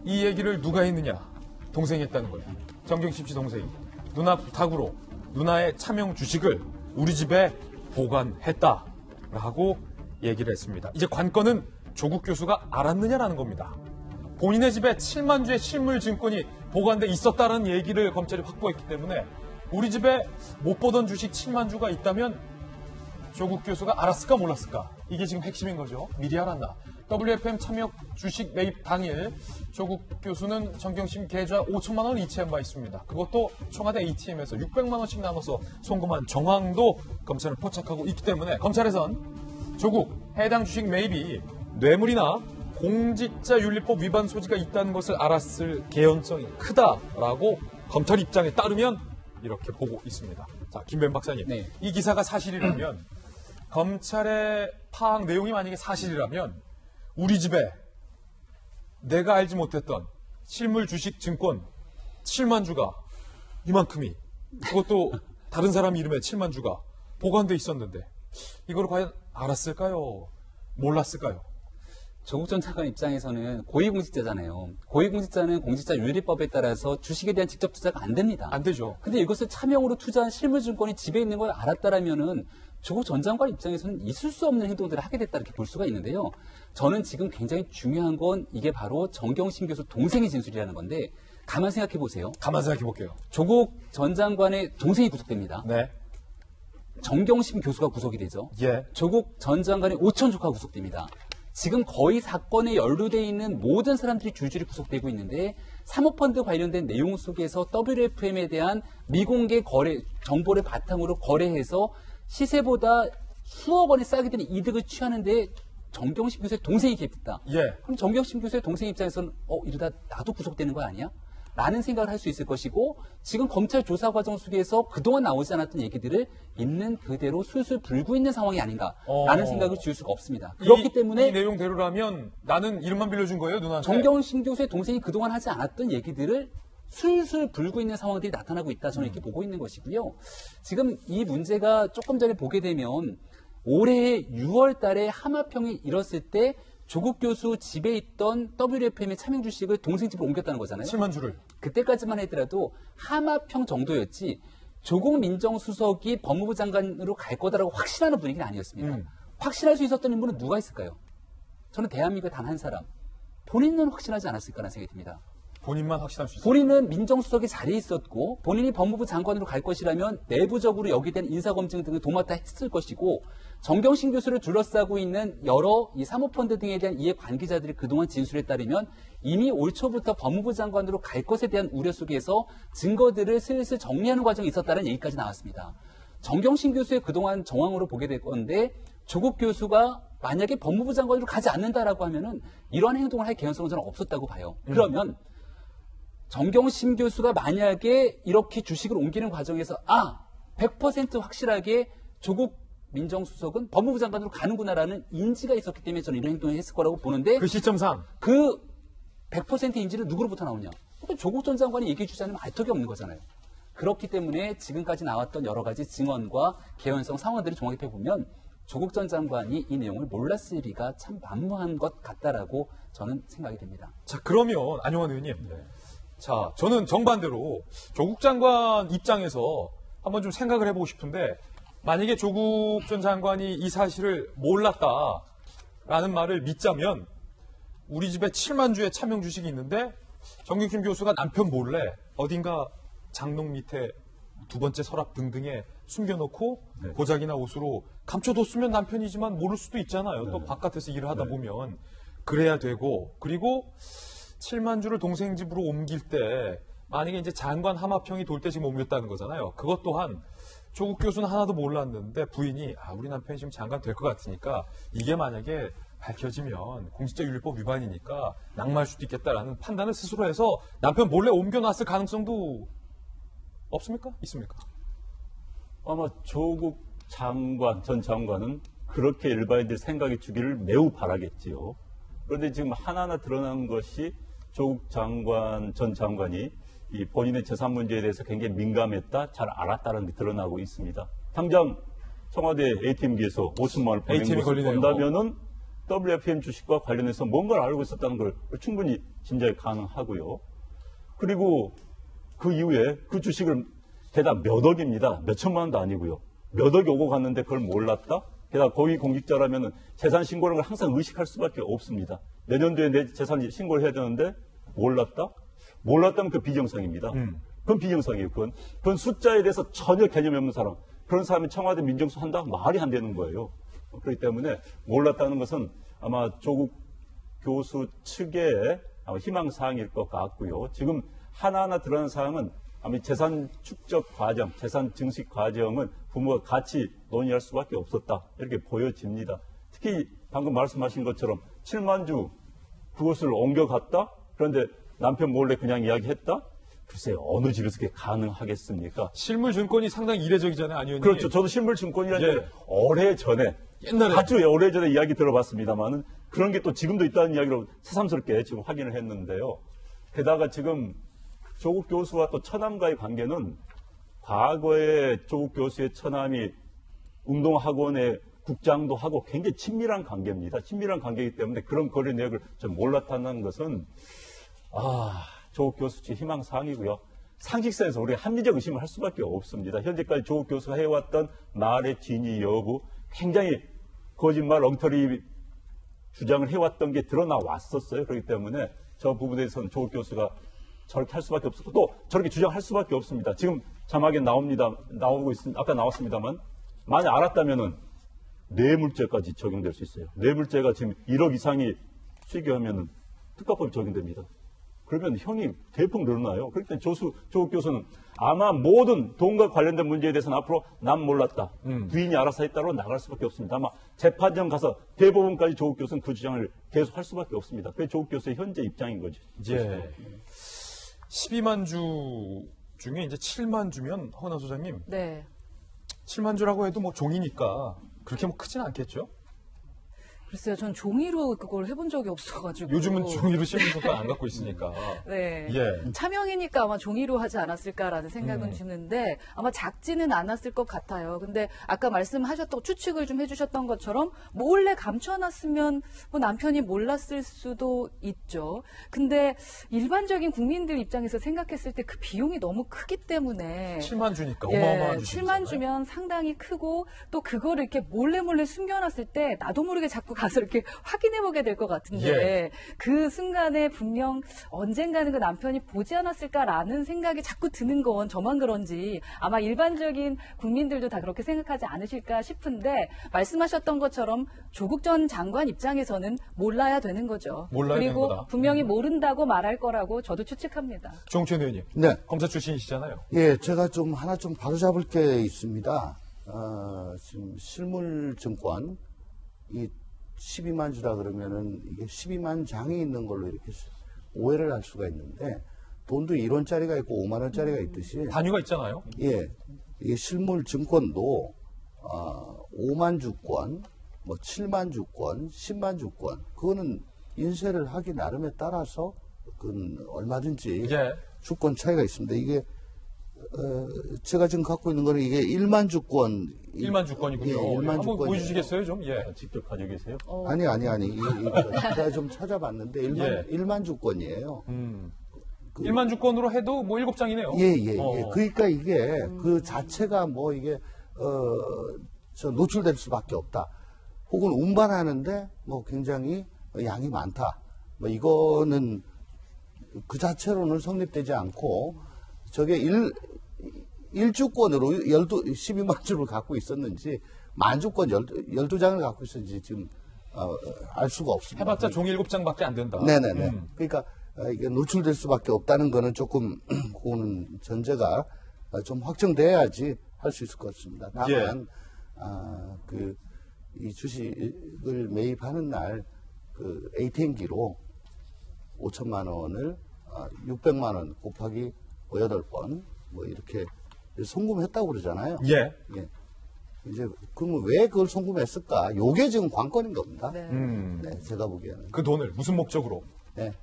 이 얘기를 누가 했느냐? 동생이 했다는 거예요. 정경심 씨 동생이. 누나 부탁으로 누나의 차명 주식을 우리 집에 보관했다라고 얘기를 했습니다. 이제 관건은 조국 교수가 알았느냐라는 겁니다. 본인의 집에 7만 주의 실물 증권이 보관돼 있었다는 얘기를 검찰이 확보했기 때문에 우리 집에 못 보던 주식 7만 주가 있다면 조국 교수가 알았을까 몰랐을까? 이게 지금 핵심인 거죠. 미리 알았나? WFM 참여 주식 매입 당일 조국 교수는 정경심 계좌 5천만 원을 이체한 바 있습니다. 그것도 청와대 ATM에서 600만 원씩 나눠서 송금한 정황도 검찰은 포착하고 있기 때문에 검찰에선 조국 해당 주식 매입이 뇌물이나 공직자윤리법 위반 소지가 있다는 것을 알았을 개연성이 크다라고 검찰 입장에 따르면 이렇게 보고 있습니다. 자, 김변 박사님. 네. 이 기사가 사실이라면 검찰의 파악 내용이 만약에 사실이라면 우리 집에 내가 알지 못했던 실물 주식 증권 7만 주가 이만큼이 그것도 다른 사람 이름에 7만 주가 보관돼 있었는데 이걸 과연 알았을까요? 몰랐을까요? 조국 전 차관 입장에서는 고위공직자잖아요. 고위공직자는 공직자윤리법에 따라서 주식에 대한 직접 투자가 안 됩니다. 안 되죠. 근데 이것을 차명으로 투자한 실물증권이 집에 있는 걸 알았다라면은 조국 전 장관 입장에서는 있을 수 없는 행동들을 하게 됐다 이렇게 볼 수가 있는데요. 저는 지금 굉장히 중요한 건 이게 바로 정경심 교수 동생의 진술이라는 건데 가만 생각해 보세요. 가만 생각해 볼게요. 조국 전 장관의 동생이 구속됩니다. 네. 정경심 교수가 구속이 되죠. 예. 조국 전 장관의 오촌 조카가 구속됩니다. 지금 거의 사건에 연루되어 있는 모든 사람들이 줄줄이 구속되고 있는데 사모펀드 관련된 내용 속에서 WFM에 대한 미공개 거래 정보를 바탕으로 거래해서 시세보다 수억 원이 싸게 되는 이득을 취하는데 정경심 교수의 동생이 개입했다. 예. 그럼 정경심 교수의 동생 입장에서는 이러다 나도 구속되는 거 아니야? 라는 생각을 할 수 있을 것이고 지금 검찰 조사 과정 속에서 그동안 나오지 않았던 얘기들을 있는 그대로 술술 불고 있는 상황이 아닌가라는 생각을 지울 수가 없습니다. 그렇기 때문에 이 내용대로라면 나는 이름만 빌려준 거예요, 누나한테? 정경심 교수의 동생이 그동안 하지 않았던 얘기들을 술술 불고 있는 상황들이 나타나고 있다. 저는 이렇게 보고 있는 것이고요. 지금 이 문제가 조금 전에 보게 되면 올해 6월 달에 하마평이 일었을 때 조국 교수 집에 있던 WFM의 차명 주식을 동생 집으로 옮겼다는 거잖아요. 7만 주를. 그때까지만 하더라도 하마평 정도였지 조국 민정수석이 법무부 장관으로 갈 거다라고 확신하는 분위기는 아니었습니다. 확신할 수 있었던 인물은 누가 있을까요? 저는 대한민국의 단 한 사람. 본인은 확신하지 않았을까라는 생각이 듭니다. 본인만 확신할 수 있어요. 본인은 민정수석의 자리에 있었고 본인이 법무부 장관으로 갈 것이라면 내부적으로 여기에 대한 인사검증 등을 도맡아 했을 것이고 정경심 교수를 둘러싸고 있는 여러 이 사모펀드 등에 대한 이해 관계자들이 그동안 진술에 따르면 이미 올 초부터 법무부 장관으로 갈 것에 대한 우려 속에서 증거들을 슬슬 정리하는 과정이 있었다는 얘기까지 나왔습니다. 정경심 교수의 그동안 정황으로 보게 될 건데 조국 교수가 만약에 법무부 장관으로 가지 않는다라고 하면은 이러한 행동을 할 개연성은 저는 없었다고 봐요. 그러면 정경심 교수가 만약에 이렇게 주식을 옮기는 과정에서 100% 확실하게 조국 민정수석은 법무부 장관으로 가는구나라는 인지가 있었기 때문에 저는 이런 행동을 했을 거라고 보는데 그 시점상 그 100% 인지는 누구로부터 나오냐? 조국 전 장관이 얘기해 주지 않으면 알 턱이 없는 거잖아요. 그렇기 때문에 지금까지 나왔던 여러 가지 증언과 개연성 상황들을 종합해 보면 조국 전 장관이 이 내용을 몰랐을 리가 참 만무한 것 같다라고 저는 생각이 됩니다. 자, 그러면 안용환 의원님. 자, 저는 정반대로 조국 장관 입장에서 한번 좀 생각을 해보고 싶은데 만약에 조국 전 장관이 이 사실을 몰랐다라는 말을 믿자면 우리 집에 7만 주의 차명 주식이 있는데 정경심 교수가 남편 몰래 어딘가 장롱 밑에 두 번째 서랍 등등에 숨겨놓고 고작이나 옷으로 감춰뒀으면 남편이지만 모를 수도 있잖아요. 또 바깥에서 일을 하다 보면 그래야 되고 그리고 7만 주를 동생 집으로 옮길 때 만약에 이제 장관 하마평이 돌 때 지금 옮겼다는 거잖아요. 그것 또한 조국 교수는 하나도 몰랐는데 부인이 우리 남편이 지금 장관 될 것 같으니까 이게 만약에 밝혀지면 공직자윤리법 위반이니까 낙마할 수도 있겠다라는 판단을 스스로 해서 남편 몰래 옮겨놨을 가능성도 없습니까? 있습니까? 아마 조국 전 장관은 그렇게 일반인들 생각이 주기를 매우 바라겠지요. 그런데 지금 하나하나 드러난 것이 조국 전 장관이 이 본인의 재산 문제에 대해서 굉장히 민감했다, 잘 알았다는 게 드러나고 있습니다. 당장 청와대 ATM 기에서 5천만 원을 보낸 것을 본다면은 WFM 주식과 관련해서 뭔가를 알고 있었다는 걸 충분히 짐작이 가능하고요. 그리고 그 이후에 그 주식을 게다가 몇 억입니다. 몇 천만 원도 아니고요. 몇 억이 오고 갔는데 그걸 몰랐다? 게다가 고위공직자라면 재산 신고를 항상 의식할 수밖에 없습니다. 내년도에 내 재산 신고를 해야 되는데 몰랐다? 몰랐다면 그 비정상입니다. 그건 비정상이에요. 그건 숫자에 대해서 전혀 개념이 없는 사람. 그런 사람이 청와대 민정수 한다? 말이 안 되는 거예요. 그렇기 때문에 몰랐다는 것은 아마 조국 교수 측의 아마 희망사항일 것 같고요. 지금 하나하나 드러난 사항은 아마 재산 축적 과정, 재산 증식 과정은 부모가 같이 논의할 수밖에 없었다. 이렇게 보여집니다. 특히 방금 말씀하신 것처럼 7만 주 그것을 옮겨갔다? 그런데 남편 몰래 그냥 이야기했다? 글쎄요, 어느 집에서 그게 가능하겠습니까? 실물증권이 상당히 이례적이잖아요, 안 의원님. 그렇죠. 저도 실물증권이라는 예. 게 오래전에, 옛날에. 아주 오래전에 이야기 들어봤습니다만은 그런 게 또 지금도 있다는 이야기로 새삼스럽게 지금 확인을 했는데요. 게다가 지금 조국 교수와 또 처남과의 관계는 과거에 조국 교수의 처남이 운동학원의 국장도 하고 굉장히 친밀한 관계입니다. 친밀한 관계이기 때문에 그런 거래 내역을 좀 몰랐다는 것은 조국 교수 측 희망사항이고요. 상식선에서 우리가 합리적 의심을 할 수밖에 없습니다. 현재까지 조국 교수가 해왔던 말의 진위 여부, 굉장히 거짓말, 엉터리 주장을 해왔던 게 드러나 왔었어요. 그렇기 때문에 저 부분에 대해서는 조국 교수가 저렇게 할 수밖에 없었고 또 저렇게 주장할 수밖에 없습니다. 지금 자막에 나오고 있습니다. 아까 나왔습니다만 만약 알았다면은 뇌물죄까지 적용될 수 있어요. 뇌물죄가 지금 1억 이상이 수익하면은 특가법이 적용됩니다. 그러면 형이 대폭 늘어나요. 그렇기 때문에 조국 교수는 아마 모든 돈과 관련된 문제에 대해서는 앞으로 난 몰랐다. 부인이 알아서 했다로 나갈 수밖에 없습니다. 아마 재판정 가서 대법원까지 조국 교수는 그 주장을 계속 할 수밖에 없습니다. 그게 조국 교수의 현재 입장인 거죠. 예. 12만 주 중에 이제 7만 주면 허은하 소장님. 네. 7만 주라고 해도 뭐 종이니까 그렇게 뭐 크진 않겠죠? 글쎄요, 전 종이로 그걸 해본 적이 없어가지고. 요즘은 종이로 신분증권 안 갖고 있으니까. 네. 예. 차명이니까 아마 종이로 하지 않았을까라는 생각은 드는데 아마 작지는 않았을 것 같아요. 근데 아까 말씀하셨던 추측을 좀 해주셨던 것처럼 몰래 감춰놨으면 뭐 남편이 몰랐을 수도 있죠. 근데 일반적인 국민들 입장에서 생각했을 때 그 비용이 너무 크기 때문에 7만 주니까 어마어마한 주식. 7만 주면 상당히 크고 또 그거를 이렇게 몰래 숨겨놨을 때 나도 모르게 자꾸 가서 이렇게 확인해보게 될 것 같은데 예. 그 순간에 분명 언젠가는 그 남편이 보지 않았을까라는 생각이 자꾸 드는 건 저만 그런지 아마 일반적인 국민들도 다 그렇게 생각하지 않으실까 싶은데 말씀하셨던 것처럼 조국 전 장관 입장에서는 몰라야 되는 거죠. 몰라야 되는 그리고 거다. 분명히 모른다고 말할 거라고 저도 추측합니다. 정치현 의원님. 네. 검사 출신이시잖아요. 예, 제가 좀 하나 좀 바로잡을 게 있습니다. 지금 실물증권, 이 12만 주라 그러면은 이게 12만 장이 있는 걸로 이렇게 오해를 할 수가 있는데 돈도 1원짜리가 있고 5만 원짜리가 있듯이 단위가 있잖아요. 예, 이게 실물증권도 5만 주권, 뭐 7만 주권, 10만 주권 그거는 인쇄를 하기 나름에 따라서 그건 얼마든지 예. 주권 차이가 있습니다. 이게 제가 지금 갖고 있는 거는 이게 1만 주권. 1만 주권이군요. 예, 1만 한번 주권. 보여주시겠어요, 좀? 예. 직접 가지고 계세요? 아니. 제가 좀 찾아봤는데 1만 주권이에요. 1만 주권으로 해도 뭐 7장이네요. 예. 그러니까 이게 그 자체가 뭐 이게 저 노출될 수밖에 없다. 혹은 운반하는데 뭐 굉장히 양이 많다. 뭐 이거는 그 자체로는 성립되지 않고 저게 1주권으로 12만 주를 갖고 있었는지 만주권 12장을 갖고 있었는지 지금 알 수가 없습니다. 해봤자 종이 7장밖에 안 된다. 네네네. 그러니까 이게 노출될 수밖에 없다는 거는 조금 그거는 전제가 좀 확정돼야지 할 수 있을 것 같습니다. 다만 이 주식을 매입하는 날 그 ATM기로 5천만 원을 600만 원 곱하기 8번 뭐 이렇게 송금했다고 그러잖아요. 예. 이제 그러면 왜 그걸 송금했을까? 요게 지금 관건인 겁니다. 네. 네, 제가 보기에는. 그 돈을 무슨 목적으로? 네.